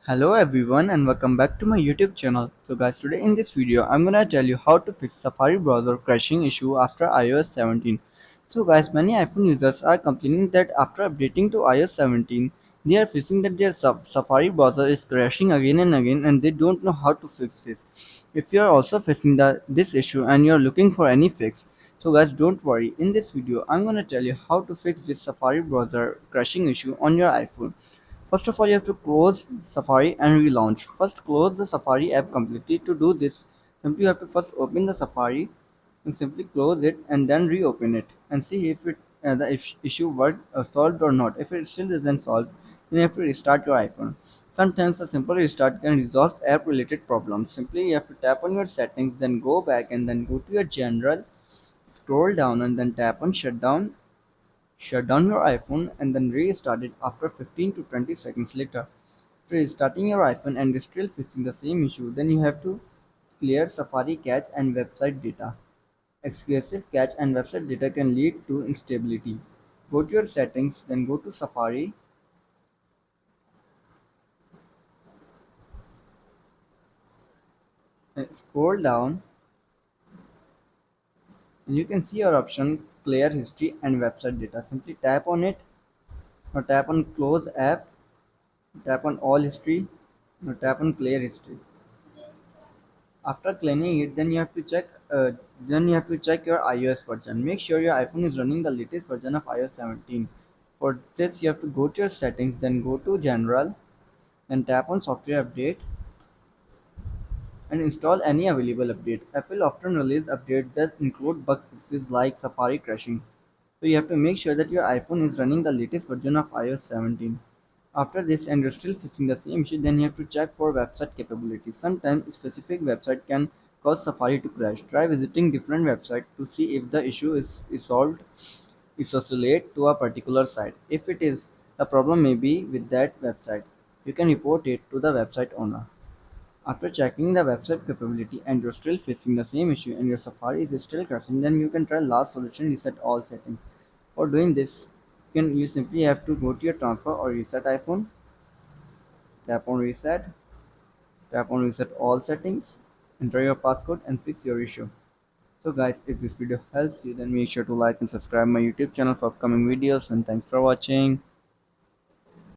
Hello everyone and welcome back to my YouTube channel. So guys, today in this video I'm gonna tell you how to fix Safari browser crashing issue after iOS 17. So guys, many iPhone users are complaining that after updating to iOS 17 they are facing that their Safari browser is crashing again and again and they don't know how to fix this. If you are also facing this issue and you are looking for any fix, so guys, don't worry, in this video I'm gonna tell you how to fix this Safari browser crashing issue on your iPhone. First of all, you have to close Safari and relaunch. First, close the Safari app completely. To do this, simply you have to first open the Safari and simply close it and then reopen it and see if the issue worked solved or not. If it still isn't solved, then you have to restart your iPhone. Sometimes a simple restart can resolve app-related problems. Simply you have to tap on your settings, then go back and then go to your general, scroll down and then tap on shutdown. Shut down your iPhone and then restart it after 15 to 20 seconds later. After restarting your iPhone and still facing the same issue, then you have to clear Safari cache and website data. Excessive cache and website data can lead to instability. Go to your settings, then go to Safari, and scroll down, and you can see your option clear history and website data. Simply tap on it, or tap on close app, tap on all history, or tap on clear history. After cleaning it, then you have to check your iOS version. Make sure your iPhone is running the latest version of iOS 17. For this, you have to go to your settings, then go to General, then tap on Software Update and install any available update. Apple often release updates that include bug fixes like Safari crashing. So you have to make sure that your iPhone is running the latest version of iOS 17. After this and you're still facing the same issue, then you have to check for website capability. Sometimes a specific website can cause Safari to crash. Try visiting different websites to see if the issue is solved, isolate to a particular site. If it is, the problem may be with that website. You can report it to the website owner. After checking the website capability and you're still facing the same issue and your Safari is still crashing, then you can try last solution, reset all settings. For doing this, you simply have to go to your transfer or reset iPhone, tap on reset, tap on reset all settings, enter your passcode and fix your issue. So guys, if this video helps you, then make sure to like and subscribe my YouTube channel for upcoming videos, and thanks for watching.